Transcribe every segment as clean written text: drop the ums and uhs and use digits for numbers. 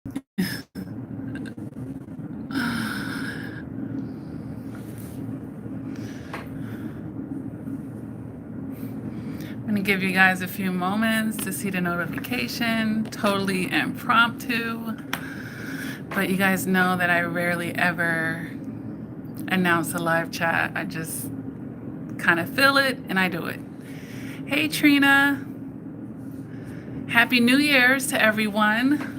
I'm going to give you guys a few moments to see the notification. Totally impromptu. But you guys know that I rarely ever announce a live chat. I just kind of feel it and I do it. Hey Trina. Happy New Year's to everyone.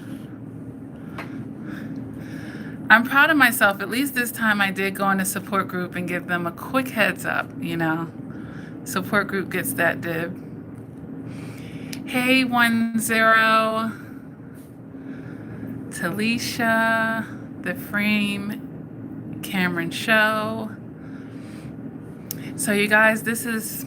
I'm proud of myself. At least this time I did go in a support group and give them a quick heads up, you know. Support group gets that dib. Hey 10, Talisha, The Frame, Cameron Show. So you guys, this is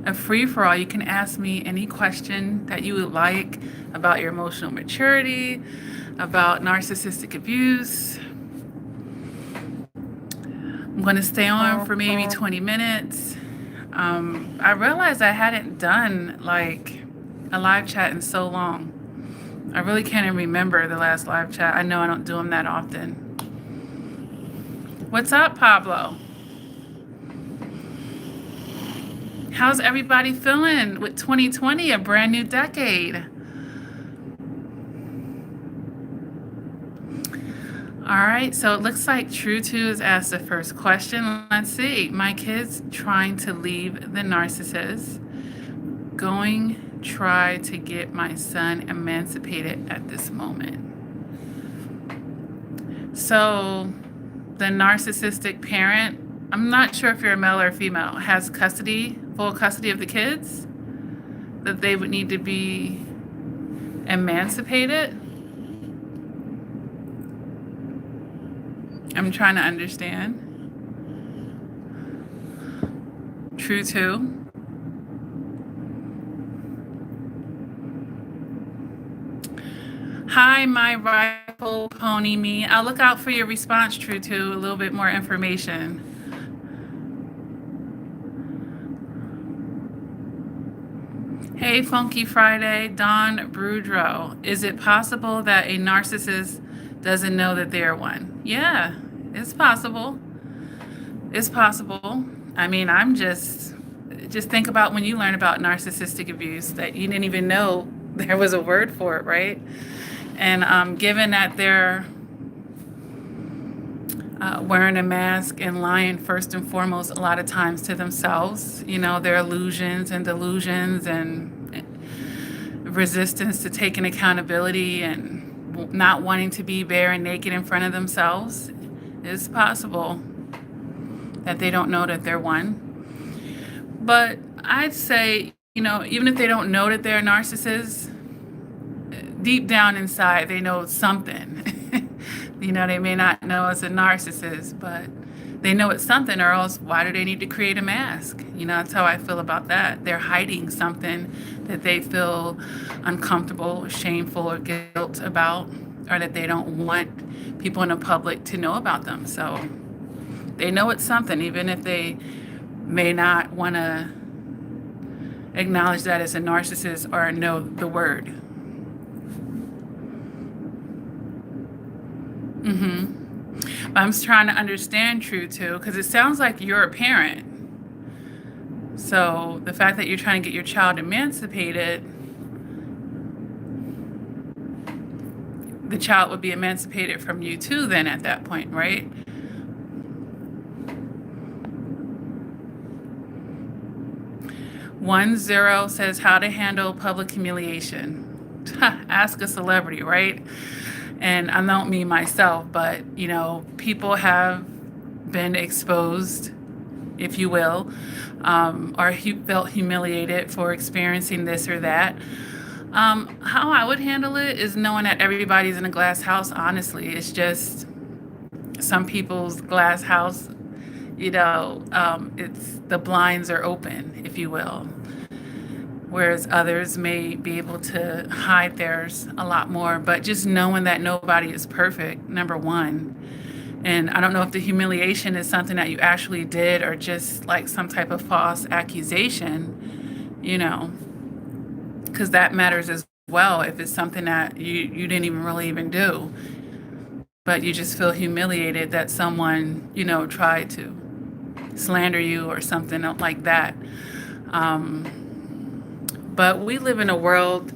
a free-for-all. You can ask me any question that you would like about your emotional maturity, about narcissistic abuse. I'm going to stay on for maybe 20 minutes. I realized I hadn't done like a live chat in so long. I really can't even remember the last live chat. I know I don't do them that often. What's up, Pablo? How's everybody feeling with 2020, a brand new decade? All right, so it looks like True 2 has asked the first question. Let's see. My kid's trying to leave the narcissist. Going try to get my son emancipated at this moment. So the narcissistic parent, I'm not sure if you're a male or female, has custody, full custody of the kids, that they would need to be emancipated. I'm trying to understand. True 2. Hi, my rifle pony me. I'll look out for your response, True 2, a little bit more information. Hey, Funky Friday, Don Brudro. Is it possible that a narcissist doesn't know that they're one? Yeah, it's possible. It's possible. I mean, just think about when you learn about narcissistic abuse that you didn't even know there was a word for it, right? And given that they're wearing a mask and lying first and foremost a lot of times to themselves, you know, their illusions and delusions and resistance to taking accountability and not wanting to be bare and naked in front of themselves, it's possible that they don't know that they're one. But I'd say, you know, even if they don't know that they're narcissists, deep down inside, they know something. You know, they may not know it's a narcissist, but they know it's something, or else why do they need to create a mask? You know, that's how I feel about that. They're hiding something that they feel uncomfortable or shameful or guilt about, or that they don't want people in the public to know about them. So they know it's something, even if they may not want to acknowledge that as a narcissist or know the word. I'm trying to understand True 2, because it sounds like you're a parent. So the fact that you're trying to get your child emancipated, the child would be emancipated from you too then at that point, right? One zero says how to handle public humiliation. Ask a celebrity, right? And I don't mean myself, but, you know, people have been exposed, if you will, or felt humiliated for experiencing this or that. How I would handle it is knowing that everybody's in a glass house, honestly. It's just some people's glass house, you know, it's the blinds are open, if you will. Whereas others may be able to hide theirs a lot more. But just knowing that nobody is perfect, number one. And I don't know if the humiliation is something that you actually did or just like some type of false accusation, you know, because that matters as well if it's something that you didn't even really even do, but you just feel humiliated that someone, tried to slander you or something like that. But we live in a world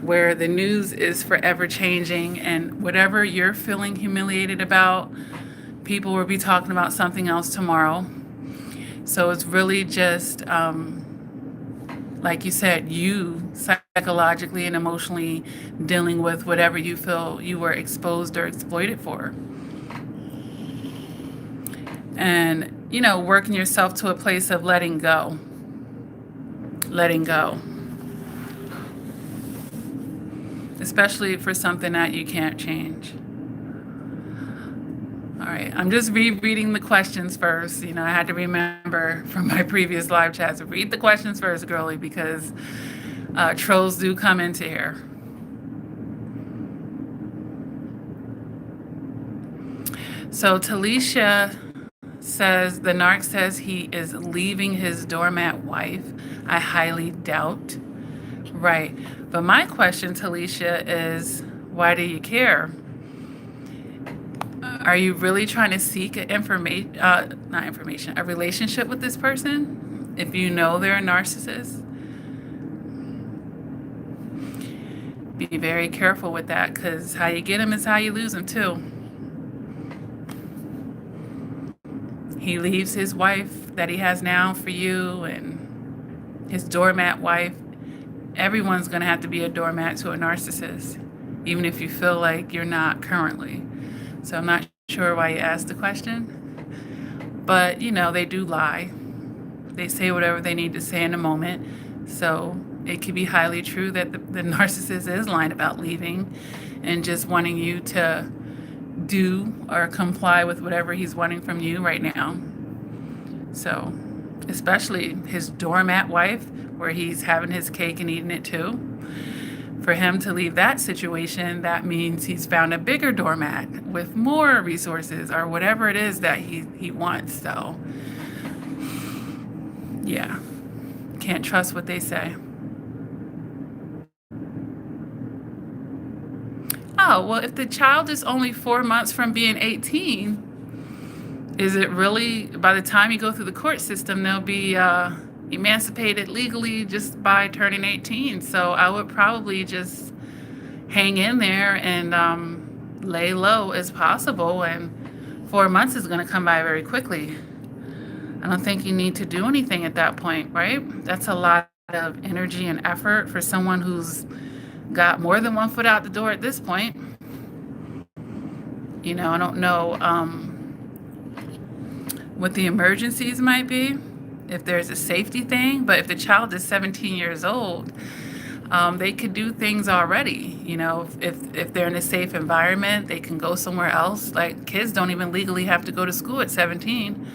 where the news is forever changing, and whatever you're feeling humiliated about, people will be talking about something else tomorrow. So it's really just, like you said, you psychologically and emotionally dealing with whatever you feel you were exposed or exploited for. And, working yourself to a place of letting go. Letting go. Especially for something that you can't change. All right, I'm just rereading the questions first. I had to remember from my previous live chats to read the questions first, girly, because trolls do come into here. So Talisha says, the narc says he is leaving his doormat wife. I highly doubt. Right. But my question, Talisha, is why do you care? Are you really trying to seek a relationship with this person? If you know they're a narcissist? Be very careful with that, because how you get them is how you lose them too. He leaves his wife that he has now for you, and his doormat wife. Everyone's going to have to be a doormat to a narcissist, even if you feel like you're not currently. So I'm not sure why you asked the question. But, they do lie. They say whatever they need to say in a moment. So it could be highly true that the narcissist is lying about leaving and just wanting you to do or comply with whatever he's wanting from you right now. So, especially his doormat wife, where he's having his cake and eating it too. For him to leave that situation, that means he's found a bigger doormat with more resources or whatever it is that he wants. So, yeah, can't trust what they say. Oh, well, if the child is only 4 months from being 18, is it really, by the time you go through the court system, they'll be emancipated legally just by turning 18. So I would probably just hang in there and lay low as possible. And 4 months is going to come by very quickly. I don't think you need to do anything at that point, right? That's a lot of energy and effort for someone who's got more than one foot out the door at this point. I don't know what the emergencies might be, if there's a safety thing, but if the child is 17 years old, they could do things already. If they're in a safe environment, they can go somewhere else. Like, kids don't even legally have to go to school at 17.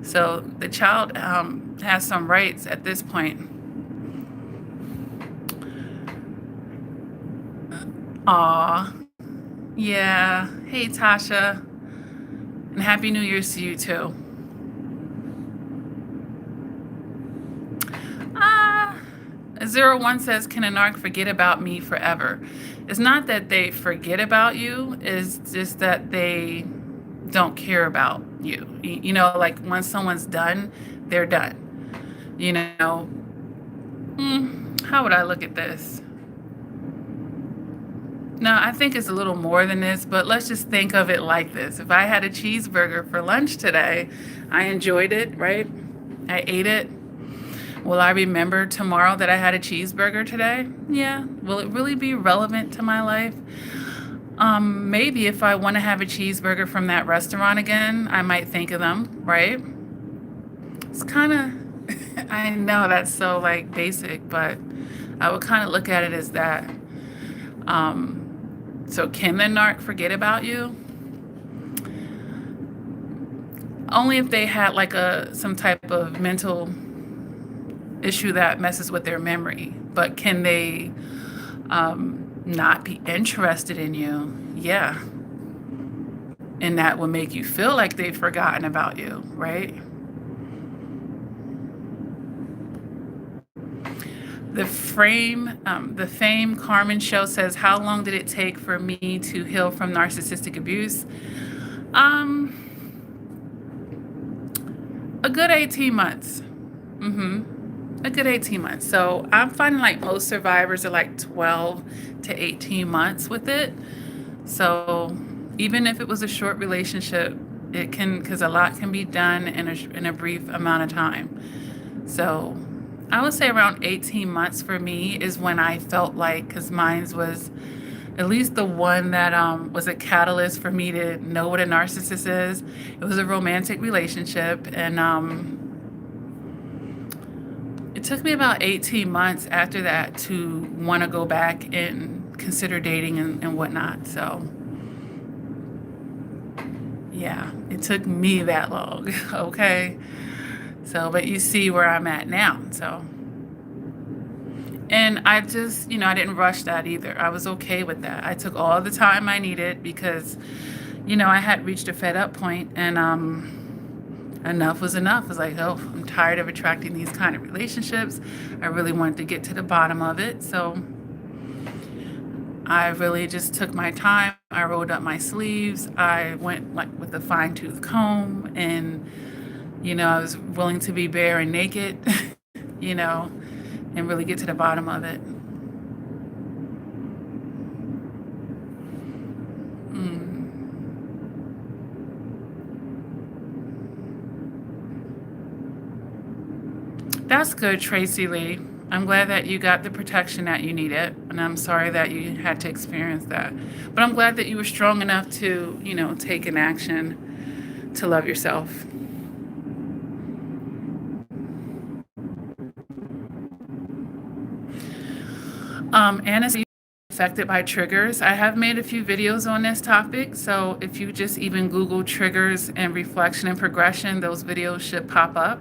So the child has some rights at this point. Aw, yeah. Hey, Tasha. And Happy New Year's to you, too. 01 says, can a narc forget about me forever? It's not that they forget about you. It's just that they don't care about you. Like once someone's done, they're done. How would I look at this? No, I think it's a little more than this, but let's just think of it like this. If I had a cheeseburger for lunch today, I enjoyed it, right? I ate it. Will I remember tomorrow that I had a cheeseburger today? Yeah. Will it really be relevant to my life? Maybe if I want to have a cheeseburger from that restaurant again, I might think of them, right? It's kind of, I know that's so like basic, but I would kind of look at it as that. So can the narc forget about you? Only if they had like some type of mental issue that messes with their memory. But can they not be interested in you? Yeah. And that will make you feel like they've forgotten about you, right? The Fame Carmen Show says, how long did it take for me to heal from narcissistic abuse? A good 18 months. A good 18 months. So I'm finding like most survivors are like 12 to 18 months with it. So even if it was a short relationship, it can, because a lot can be done in a brief amount of time. So I would say around 18 months for me is when I felt like, because mine was at least the one that was a catalyst for me to know what a narcissist is. It was a romantic relationship, and it took me about 18 months after that to want to go back and consider dating and whatnot. So yeah, it took me that long. Okay. So, but you see where I'm at now. So, and I just, I didn't rush that either. I was okay with that. I took all the time I needed because, I had reached a fed up point, and enough was enough. I was like, oh, I'm tired of attracting these kind of relationships. I really wanted to get to the bottom of it. So I really just took my time. I rolled up my sleeves. I went like with a fine-tooth comb, and, I was willing to be bare and naked, and really get to the bottom of it. That's good, Tracy Lee. I'm glad that you got the protection that you needed, and I'm sorry that you had to experience that. But I'm glad that you were strong enough to, take an action to love yourself. Anna, are you affected by triggers? I have made a few videos on this topic, so if you just even Google triggers and reflection and progression, those videos should pop up.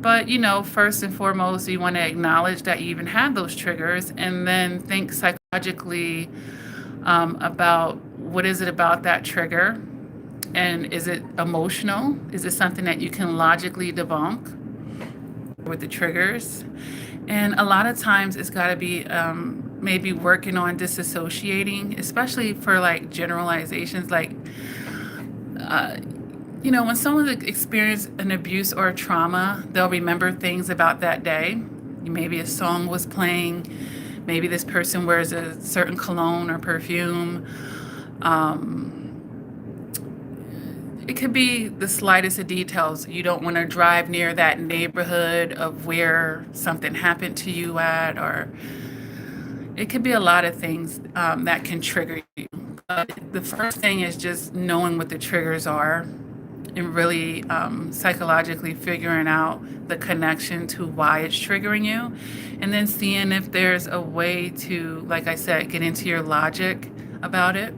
But, first and foremost, you want to acknowledge that you even have those triggers, and then think psychologically about what is it about that trigger, and is it emotional? Is it something that you can logically debunk with the triggers? And a lot of times it's got to be maybe working on disassociating, especially for like generalizations, like when someone experienced an abuse or a trauma, they'll remember things about that day. Maybe a song was playing, maybe this person wears a certain cologne or perfume. It could be the slightest of details. You don't want to drive near that neighborhood of where something happened to you at, or it could be a lot of things that can trigger you. But the first thing is just knowing what the triggers are, and really psychologically figuring out the connection to why it's triggering you, and then seeing if there's a way to, like I said, get into your logic about it.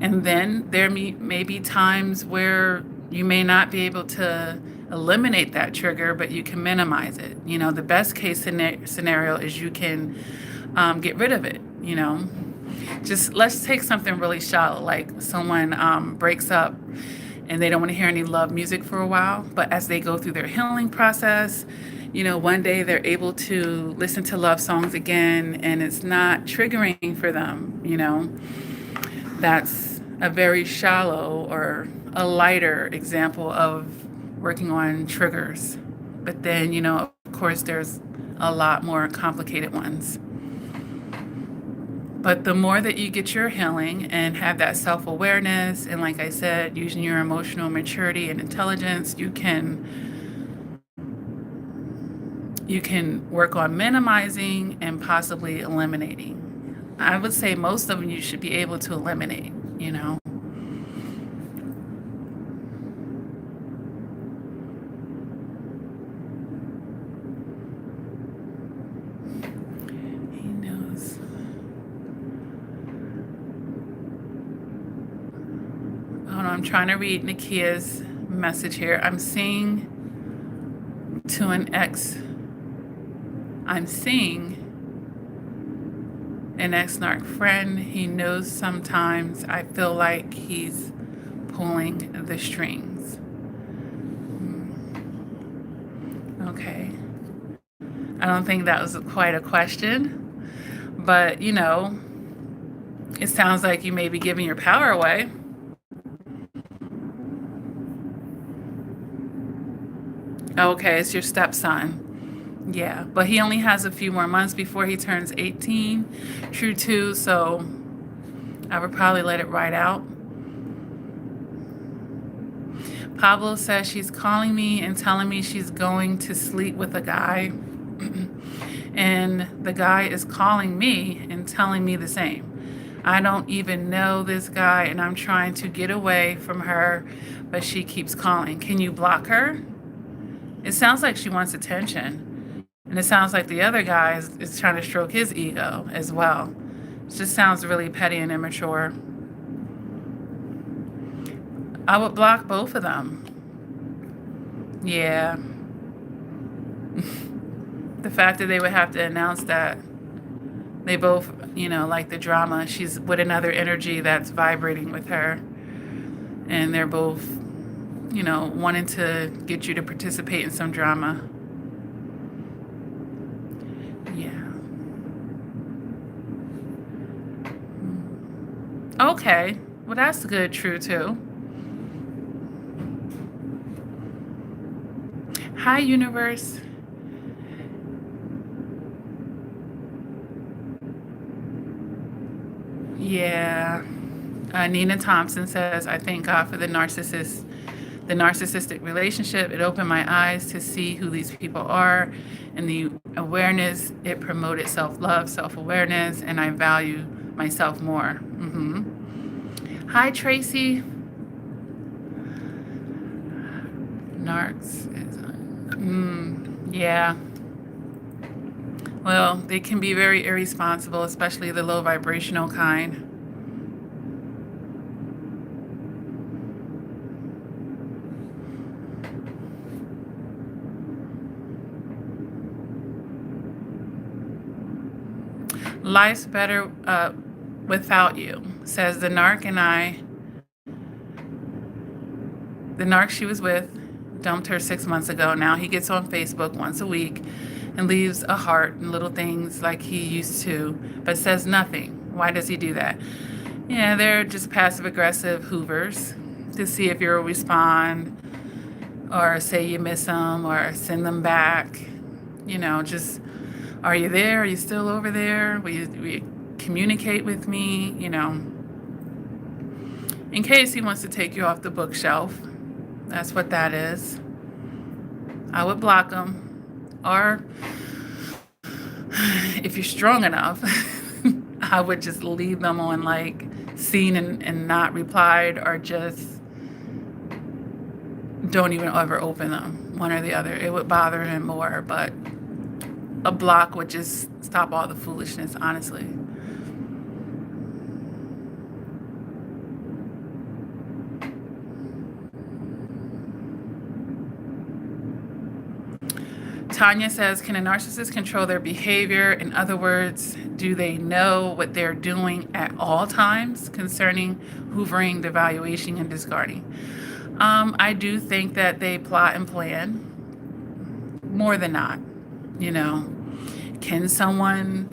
And then there may be times where you may not be able to eliminate that trigger, but you can minimize it. The best case scenario is you can get rid of it. Just let's take something really shallow, like someone breaks up and they don't want to hear any love music for a while, but as they go through their healing process, one day they're able to listen to love songs again, and it's not triggering for them. That's a very shallow or a lighter example of working on triggers. But then, of course, there's a lot more complicated ones. But the more that you get your healing and have that self-awareness, and like I said, using your emotional maturity and intelligence, you can work on minimizing and possibly eliminating. I would say most of them you should be able to eliminate, He knows. Hold on, I'm trying to read Nakia's message here. I'm seeing an ex-narc friend. He knows sometimes I feel like he's pulling the strings. Okay. I don't think that was quite a question, but you know, it sounds like you may be giving your power away. Okay, it's your stepson. Yeah, but he only has a few more months before he turns 18. True too, so I would probably let it ride out. Pablo says she's calling me and telling me she's going to sleep with a guy. And the guy is calling me and telling me the same. I don't even know this guy and I'm trying to get away from her, but she keeps calling. Can you block her? It sounds like she wants attention. And it sounds like the other guy is trying to stroke his ego as well. It just sounds really petty and immature. I would block both of them. Yeah. The fact that they would have to announce that they both, you know, like the drama. She's with another energy that's vibrating with her. And they're both, you know, wanting to get you to participate in some drama. Yeah. Okay. Well, that's good, true, too. Hi, universe. Yeah. Nina Thompson says, I thank God for the narcissistic relationship. It opened my eyes to see who these people are and the awareness. It promoted self-love, self-awareness, and I value myself more. Hi, Tracy. Narcs. Yeah. Well, they can be very irresponsible, especially the low vibrational kind. Life's better without you, says the narc and I. The narc she was with dumped her 6 months ago. Now he gets on Facebook once a week and leaves a heart and little things like he used to, but says nothing. Why does he do that? Yeah, they're just passive-aggressive Hoovers to see if you'll respond or say you miss them or send them back. You know, just, are you there? Are you still over there? Will you communicate with me? You know, in case he wants to take you off the bookshelf. That's what that is. I would block him. Or if you're strong enough, I would just leave them on like seen and not replied, or just don't even ever open them, one or the other. It would bother him more, but a block would just stop all the foolishness, honestly. Tanya says, can a narcissist control their behavior? In other words, do they know what they're doing at all times concerning hoovering, devaluation, and discarding? I do think that they plot and plan more than not. You know, can someone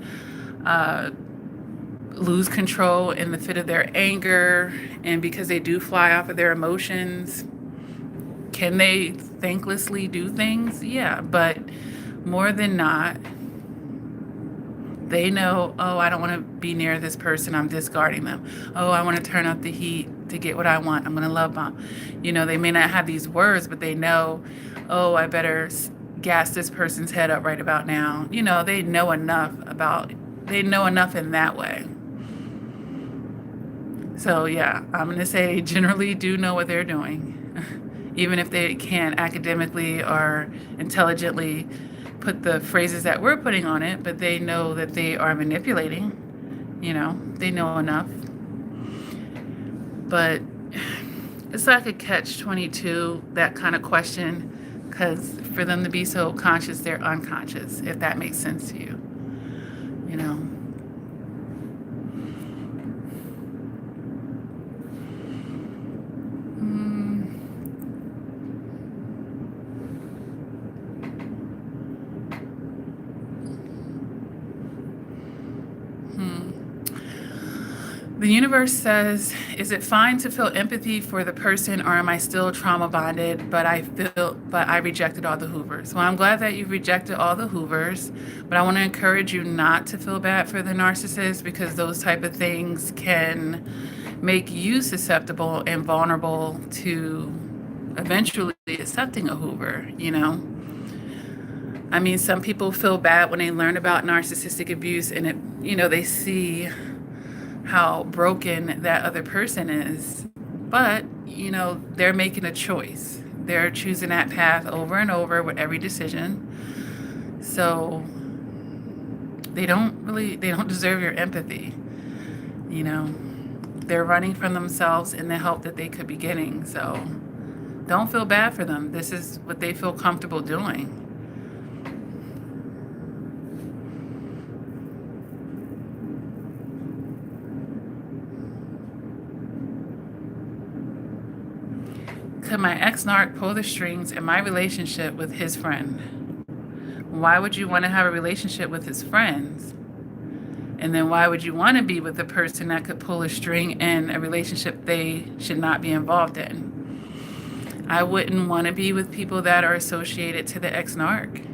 lose control in the fit of their anger, and because they do fly off of their emotions, can they thanklessly do things? Yeah, but more than not, they know, oh, I don't want to be near this person, I'm discarding them. Oh, I want to turn up the heat to get what I want, I'm going to love bomb. You know, they may not have these words, but they know, oh, I better gas this person's head up right about now. You know, they know enough in that way. So yeah, I'm going to say they generally do know what they're doing. Even if they can't academically or intelligently put the phrases that we're putting on it, but they know that they are manipulating. You know, they know enough. But it's like a catch-22, that kind of question, because for them to be so conscious, they're unconscious, if that makes sense to you. You know. The universe says, is it fine to feel empathy for the person, or am I still trauma bonded, but I rejected all the Hoovers? Well, I'm glad that you rejected all the Hoovers, but I want to encourage you not to feel bad for the narcissist, because those type of things can make you susceptible and vulnerable to eventually accepting a Hoover, you know? I mean, some people feel bad when they learn about narcissistic abuse and it, you know, they see how broken that other person is. But, you know, they're making a choice. They're choosing that path over and over with every decision. So they don't deserve your empathy. You know, they're running from themselves in the help that they could be getting. So don't feel bad for them. This is what they feel comfortable doing. Could my ex-narc pull the strings in my relationship with his friend? Why would you want to have a relationship with his friends? And then why would you want to be with the person that could pull a string in a relationship they should not be involved in? I wouldn't want to be with people that are associated to the ex-narc.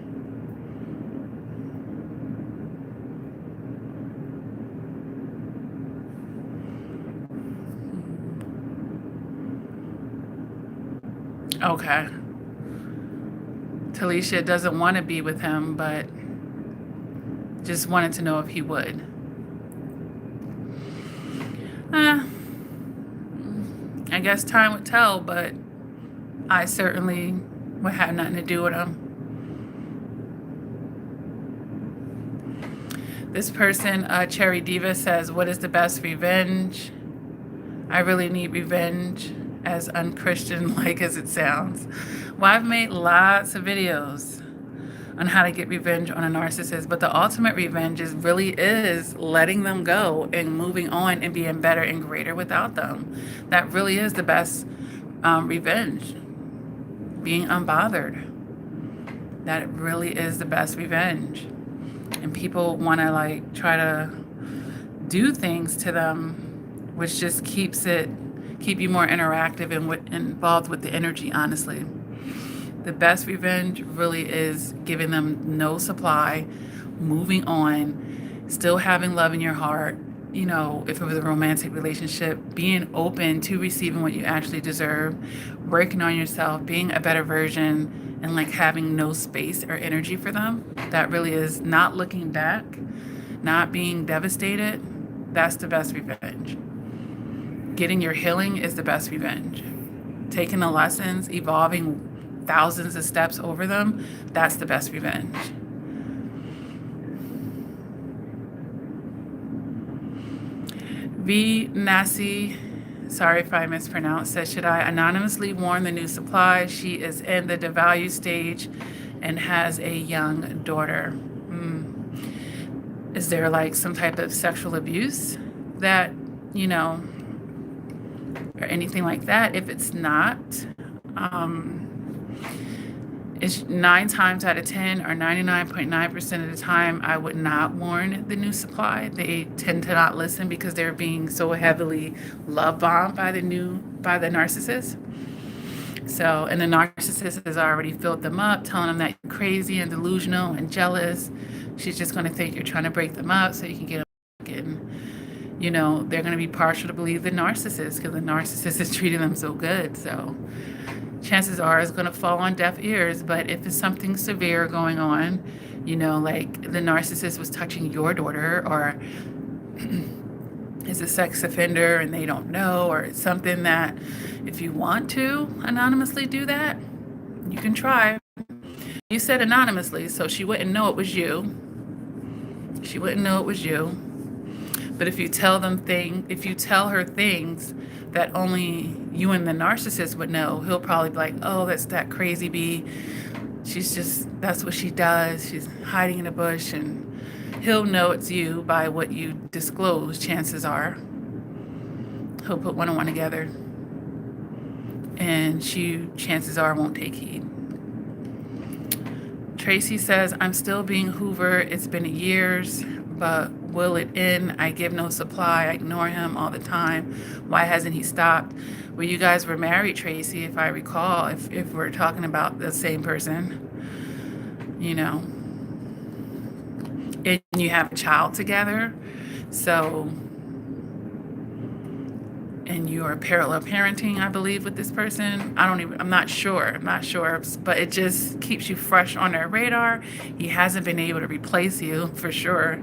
Okay. Talisha doesn't want to be with him, but just wanted to know if he would. I guess time would tell, but I certainly would have nothing to do with him. This person, Cherry Diva, says, what is the best revenge? I really need revenge, as unchristian like as it sounds. Well, I've made lots of videos on how to get revenge on a narcissist, but the ultimate revenge really is letting them go and moving on and being better and greater without them. That really is the best revenge. Being unbothered. That really is the best revenge. And people want to like try to do things to them, which just keep you more interactive and involved with the energy, honestly. The best revenge really is giving them no supply, moving on, still having love in your heart. You know, if it was a romantic relationship, being open to receiving what you actually deserve, working on yourself, being a better version, and like having no space or energy for them. That really is not looking back, not being devastated. That's the best revenge. Getting your healing is the best revenge. Taking the lessons, evolving thousands of steps over them, that's the best revenge. V. Nasi, sorry if I mispronounced, says, should I anonymously warn the new supply? She is in the devalue stage and has a young daughter. Is there like some type of sexual abuse that, you know, or anything like that? If it's not, it's 9 times out of 10 or 99.9% of the time, I would not warn the new supply. They tend to not listen because they're being so heavily love bombed by the narcissist. So, and the narcissist has already filled them up, telling them that you're crazy and delusional and jealous. She's just going to think you're trying to break them up so you can get them back. And, you know, they're going to be partial to believe the narcissist because the narcissist is treating them so good. So chances are it's going to fall on deaf ears. But if it's something severe going on, you know, like the narcissist was touching your daughter, or is a sex offender and they don't know, or it's something that if you want to anonymously do that, you can try. You said anonymously, so she wouldn't know it was you. She wouldn't know it was you. But if you tell her things that only you and the narcissist would know, he'll probably be like, oh, that's that crazy bee. That's what she does. She's hiding in a bush, and he'll know it's you by what you disclose, chances are. He'll put one and one together, and chances are, won't take heed. Tracy says, I'm still being Hoover. It's been years, but will it end? I give no supply. I ignore him all the time. Why hasn't he stopped? Well, you guys were married, Tracy, if I recall, if we're talking about the same person, you know, and you have a child together. So, and you are parallel parenting, I believe, with this person. I'm not sure, but it just keeps you fresh on their radar. He hasn't been able to replace you for sure.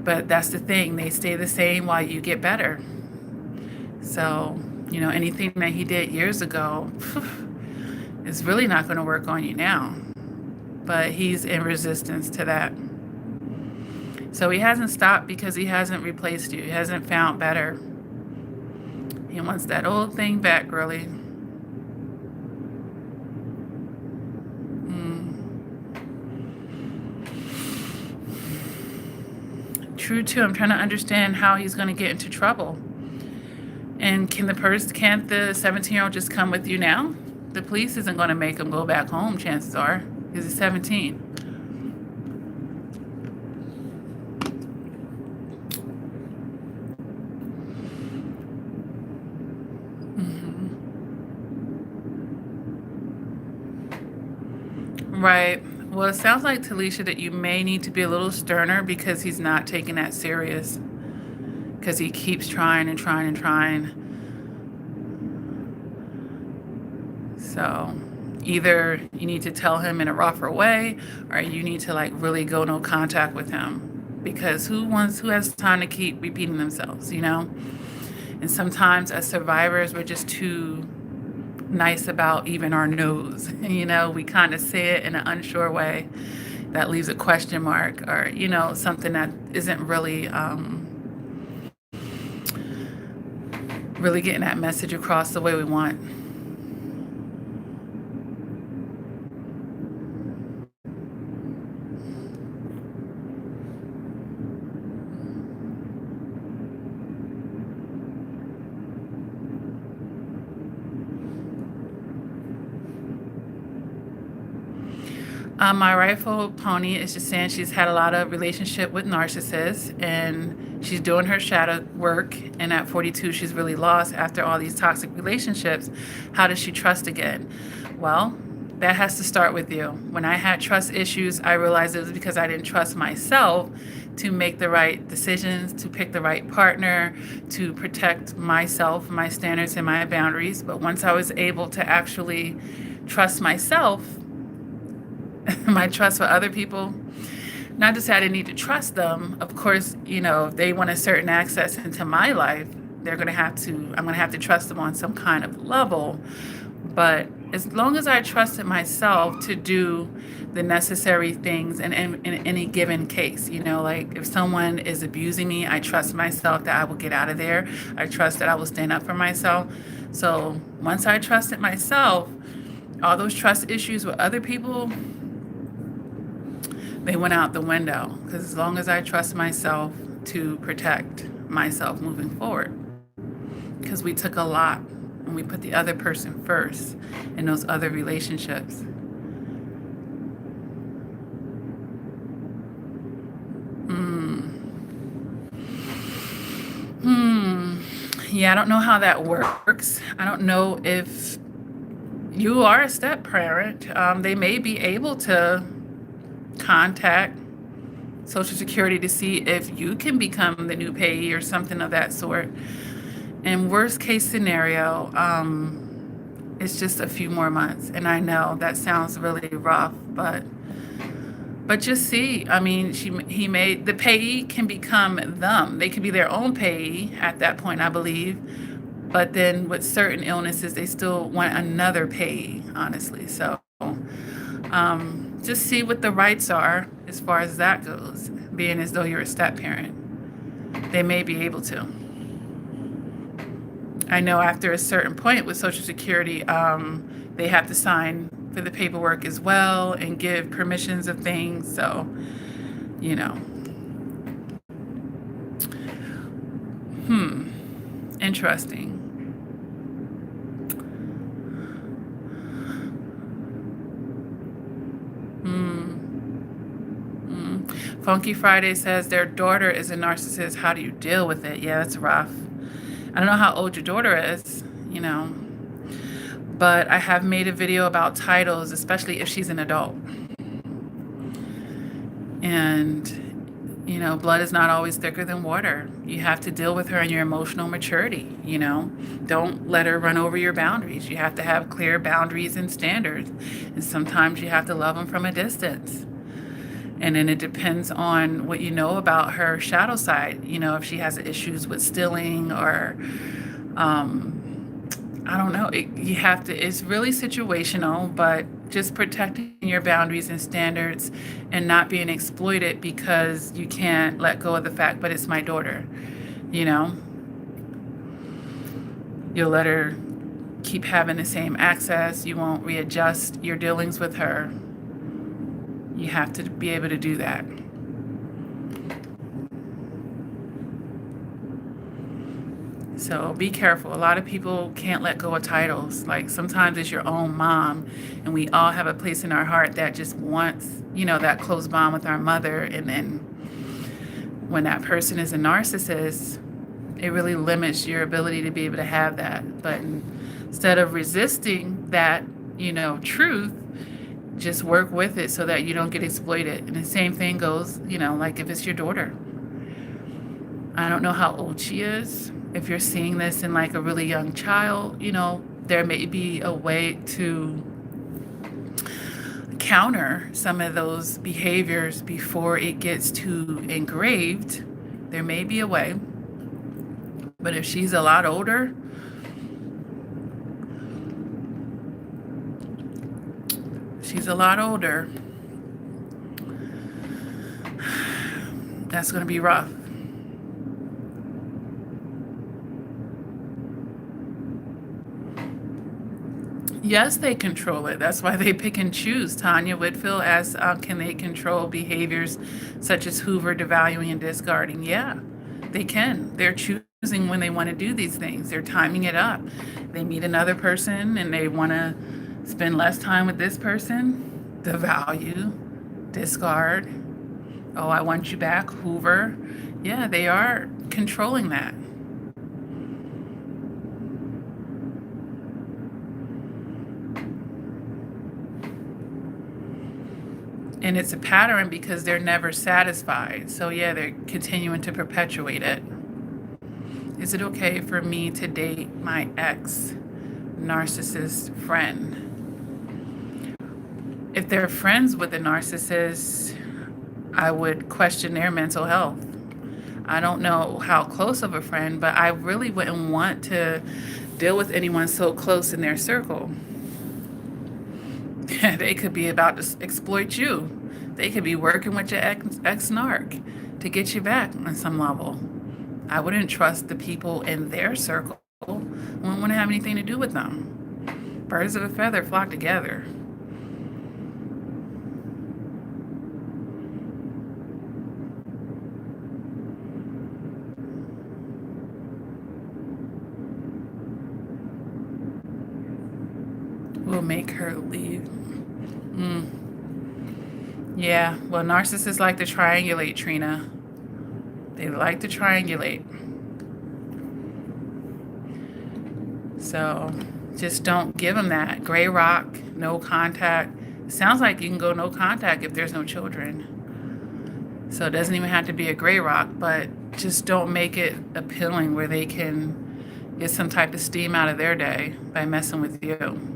But that's the thing, they stay the same while you get better. So, you know, anything that he did years ago is really not going to work on you now. But he's in resistance to that. So he hasn't stopped because he hasn't replaced you. He hasn't found better. He wants that old thing back, girlie. True too. I'm trying to understand how he's going to get into trouble. And can't the 17-year-old just come with you now? The police isn't going to make him go back home, chances are, because he's 17. Right. Well, it sounds like, Talisha, that you may need to be a little sterner because he's not taking that serious. Because he keeps trying and trying and trying. So either you need to tell him in a rougher way, or you need to like really go no contact with him. Because who has time to keep repeating themselves, you know? And sometimes as survivors, we're just too nice about even our no's. You know, we kind of say it in an unsure way that leaves a question mark, or, you know, something that isn't really really getting that message across the way we want. My rightful pony is just saying she's had a lot of relationship with narcissists, and she's doing her shadow work, and at 42 she's really lost after all these toxic relationships. How does she trust again? Well, that has to start with you. When I had trust issues, I realized it was because I didn't trust myself to make the right decisions, to pick the right partner, to protect myself, my standards, and my boundaries. But once I was able to actually trust myself, my trust for other people, not to say I didn't need to trust them. Of course, you know, if they want a certain access into my life, I'm going to have to trust them on some kind of level. But as long as I trusted myself to do the necessary things in any given case, you know, like if someone is abusing me, I trust myself that I will get out of there. I trust that I will stand up for myself. So once I trusted myself, all those trust issues with other people, they went out the window, because as long as I trust myself to protect myself moving forward, because we took a lot and we put the other person first in those other relationships. Yeah, I don't know how that works. I don't know if you are a step parent. They may be able to contact Social Security to see if you can become the new payee or something of that sort. And worst case scenario, it's just a few more months. And I know that sounds really rough, but just see. I mean, the payee can become them. They could be their own payee at that point, I believe. But then with certain illnesses, they still want another payee, honestly. So just see what the rights are as far as that goes, being as though you're a step parent. They may be able to. I know after a certain point with Social Security, they have to sign for the paperwork as well and give permissions of things. So, you know. Interesting. Funky Friday says their daughter is a narcissist. How do you deal with it? Yeah, that's rough. I don't know how old your daughter is, you know, but I have made a video about titles, especially if she's an adult. And, you know, blood is not always thicker than water. You have to deal with her in your emotional maturity, you know. Don't let her run over your boundaries. You have to have clear boundaries and standards. And sometimes you have to love them from a distance. And then it depends on what you know about her shadow side. You know, if she has issues with stealing or, I don't know. You have to, it's really situational, but just protecting your boundaries and standards and not being exploited because you can't let go of the fact, but it's my daughter, you know. You'll let her keep having the same access. You won't readjust your dealings with her. You have to be able to do that. So be careful. A lot of people can't let go of titles. Like sometimes it's your own mom, and we all have a place in our heart that just wants, you know, that close bond with our mother. And then when that person is a narcissist, it really limits your ability to be able to have that. But instead of resisting that, you know, truth, just work with it so that you don't get exploited. And the same thing goes, you know, like if it's your daughter. I don't know how old she is. If you're seeing this in like a really young child, you know, there may be a way to counter some of those behaviors before it gets too engraved. There may be a way. But if she's a lot older, that's going to be rough. Yes, they control it. That's why they pick and choose. Tanya Whitfield asks, can they control behaviors such as Hoover, devaluing, and discarding? Yeah, they can. They're choosing when they want to do these things. They're timing it up. They meet another person and they want to spend less time with this person. Devalue, discard. Oh, I want you back, Hoover. Yeah, they are controlling that. And it's a pattern because they're never satisfied. So yeah, they're continuing to perpetuate it. Is it okay for me to date my ex narcissist friend? If they're friends with a narcissist, I would question their mental health. I don't know how close of a friend, but I really wouldn't want to deal with anyone so close in their circle. They could be about to exploit you. They could be working with your ex-narc to get you back on some level. I wouldn't trust the people in their circle. I wouldn't want to have anything to do with them. Birds of a feather flock together. We'll make her leave. Yeah, well, narcissists like to triangulate, Trina. They like to triangulate. So just don't give them that. Gray rock, no contact. Sounds like you can go no contact if there's no children. So it doesn't even have to be a gray rock, but just don't make it appealing where they can get some type of steam out of their day by messing with you.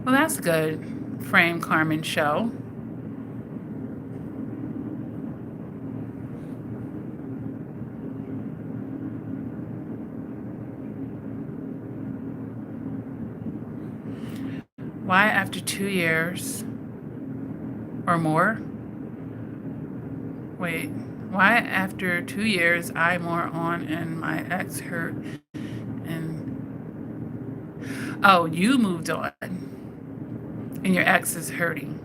Well, that's good, Frame Carmen Show. Why after 2 years or more? Wait, why after 2 years I more on and my ex hurt and oh, you moved on and your ex is hurting.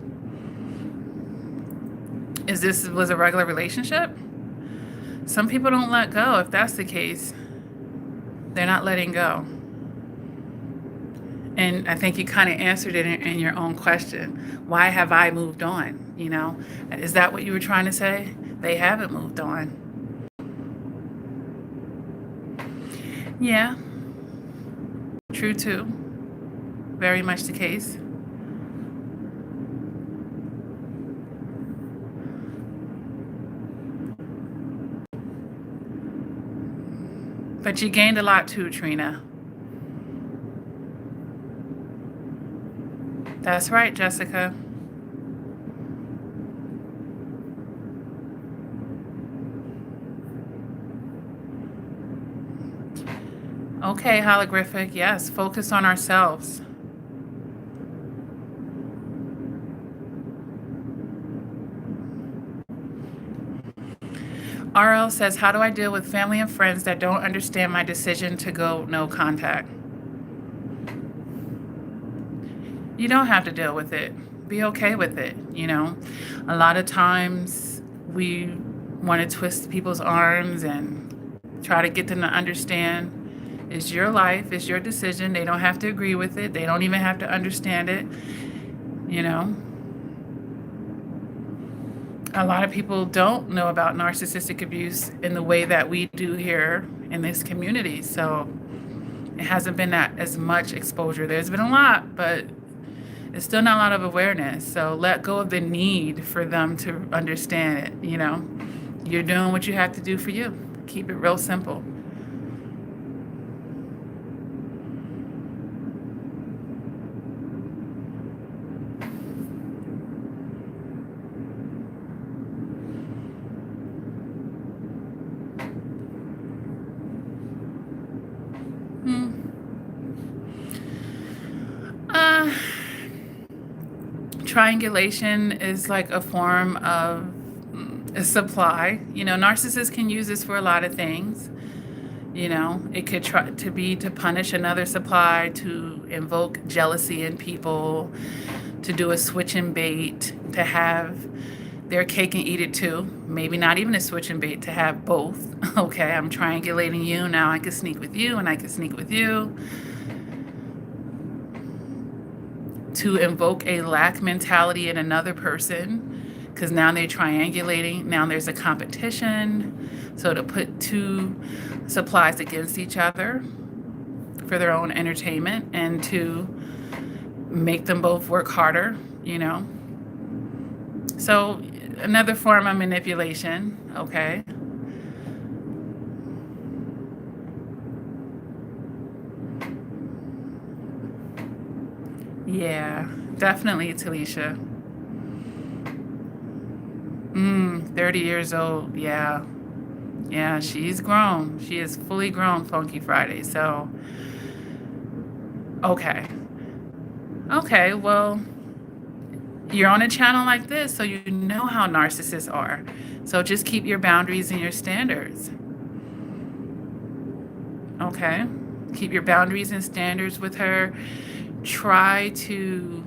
Was a regular relationship? Some people don't let go. If that's the case, they're not letting go. And I think you kind of answered it in your own question. Why have I moved on? You know, is that what you were trying to say? They haven't moved on. Yeah, true too. Very much the case. But you gained a lot too, Trina. That's right, Jessica. Okay, holographic, yes, focus on ourselves. RL says, how do I deal with family and friends that don't understand my decision to go no contact? You don't have to deal with it. Be okay with it, you know. A lot of times we want to twist people's arms and try to get them to understand it's your life, it's your decision. They don't have to agree with it. They don't even have to understand it, you know. A lot of people don't know about narcissistic abuse in the way that we do here in this community. So it hasn't been that as much exposure. There's been a lot, but it's still not a lot of awareness. So let go of the need for them to understand it, you know. You're doing what you have to do for you. Keep it real simple. Triangulation is like a form of a supply. You know, narcissists can use this for a lot of things. You know, it could try to be to punish another supply, to invoke jealousy in people, to do a switch and bait, to have their cake and eat it too. Maybe not even a switch and bait, to have both. Okay, I'm triangulating you, now I can sneak with you and I can sneak with you. To invoke a lack mentality in another person, because now they're triangulating. Now there's a competition. So to put two supplies against each other for their own entertainment and to make them both work harder, you know. So another form of manipulation, okay. Yeah, definitely, Talisha. 30 years old, yeah. Yeah, she's grown. She is fully grown, Funky Friday. So, okay. Okay, well, you're on a channel like this, so you know how narcissists are. So just keep your boundaries and your standards. Okay? Keep your boundaries and standards with her. Try to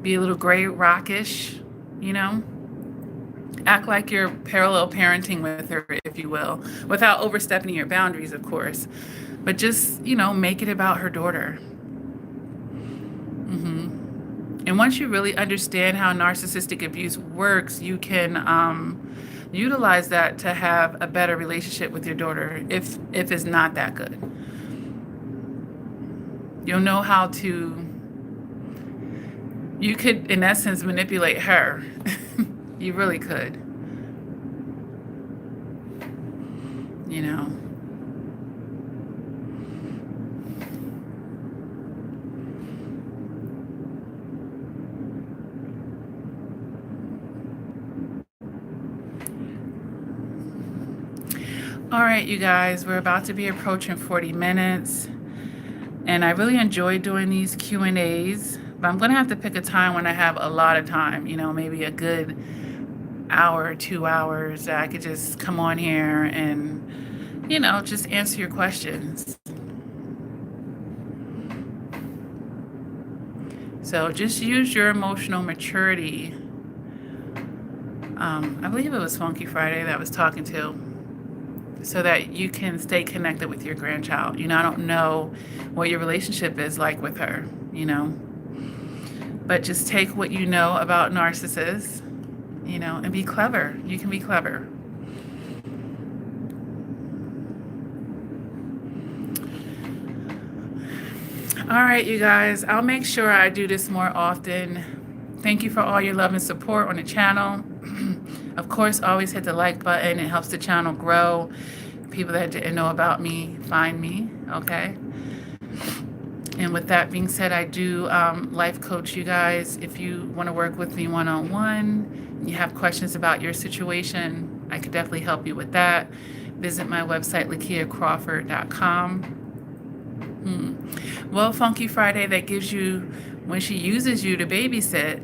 be a little gray rockish, you know? Act like you're parallel parenting with her, if you will, without overstepping your boundaries, of course. But just, you know, make it about her daughter. And once you really understand how narcissistic abuse works, you can utilize that to have a better relationship with your daughter if it's not that good. You'll know how to, you could, in essence, manipulate her. You really could. You know. All right, you guys, we're about to be approaching 40 minutes. And I really enjoy doing these Q&As, but I'm going to have to pick a time when I have a lot of time, you know, maybe a good hour or 2 hours that I could just come on here and, you know, just answer your questions. So just use your emotional maturity I believe it was Funky Friday that I was talking to, so that you can stay connected with your grandchild. I don't know what your relationship is like with her, but just take what you know about narcissists, and be clever. You can be clever. All right, you guys, I'll make sure I do this more often. Thank you for all your love and support on the channel. Of course, always hit the like button. It helps the channel grow. People that didn't know about me, find me, okay? And with that being said, I do life coach you guys. If you want to work with me one-on-one, and you have questions about your situation, I could definitely help you with that. Visit my website, lakiacrawford.com. Well, Funky Friday, that gives you, when she uses you to babysit,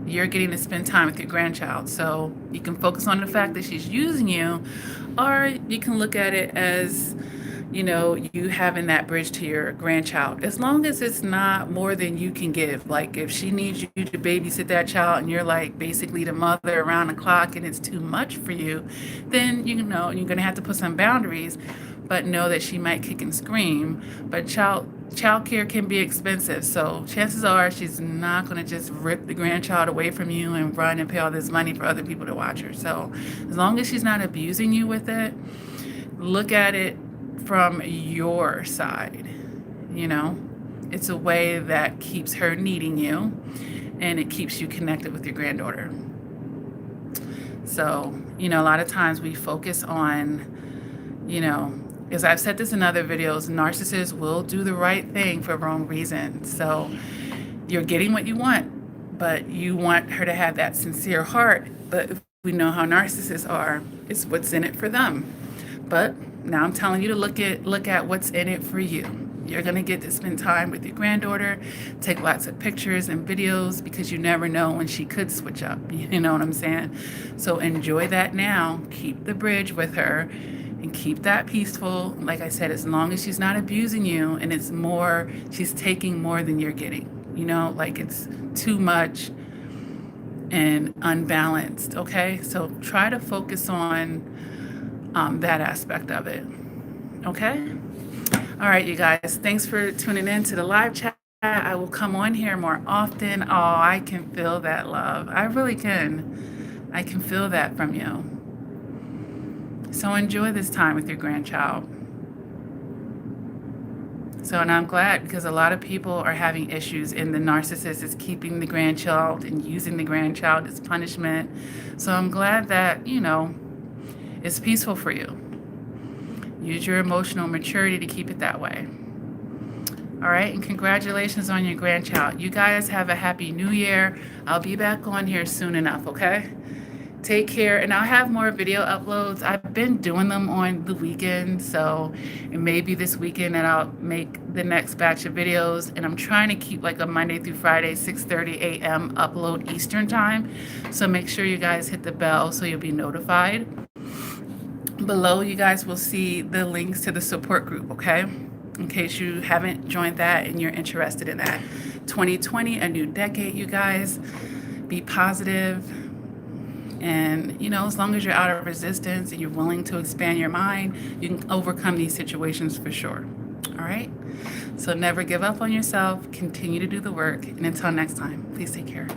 you're getting to spend time with your grandchild. So you can focus on the fact that she's using you, or you can look at it as, you having that bridge to your grandchild. As long as it's not more than you can give. Like if she needs you to babysit that child and you're like basically the mother around the clock and it's too much for you, then you're going to have to put some boundaries, but know that she might kick and scream. But child care can be expensive, so chances are she's not going to just rip the grandchild away from you and run and pay all this money for other people to watch her. So as long as she's not abusing you with it, look at it from your side. It's a way that keeps her needing you, and it keeps you connected with your granddaughter. So a lot of times we focus on, as I've said this in other videos, narcissists will do the right thing for wrong reasons. So you're getting what you want, but you want her to have that sincere heart. But if we know how narcissists are, it's what's in it for them. But now I'm telling you to look at what's in it for you. You're going to get to spend time with your granddaughter, take lots of pictures and videos, because you never know when she could switch up. You know what I'm saying? So enjoy that now. Keep the bridge with her. And keep that peaceful. Like I said, as long as she's not abusing you and it's more, she's taking more than you're getting, like it's too much and unbalanced, okay? So try to focus on that aspect of it, okay? All right, you guys, thanks for tuning in to the live chat. I will come on here more often. Oh, I can feel that love. I really can. I can feel that from you. So enjoy this time with your grandchild. And I'm glad, because a lot of people are having issues, and the narcissist is keeping the grandchild and using the grandchild as punishment. So I'm glad that, it's peaceful for you. Use your emotional maturity to keep it that way. All right, and congratulations on your grandchild. You guys have a happy new year. I'll be back on here soon enough, okay? Take care, and I'll have more video uploads. I've been doing them on the weekend, so it may be this weekend that I'll make the next batch of videos, and I'm trying to keep like a Monday through Friday, 6:30 a.m. upload Eastern time. So make sure you guys hit the bell so you'll be notified. Below, you guys will see the links to the support group, okay? In case you haven't joined that and you're interested in that. 2020, a new decade, you guys. Be positive. And, as long as you're out of resistance and you're willing to expand your mind, you can overcome these situations for sure. All right? So never give up on yourself. Continue to do the work. And until next time, please take care.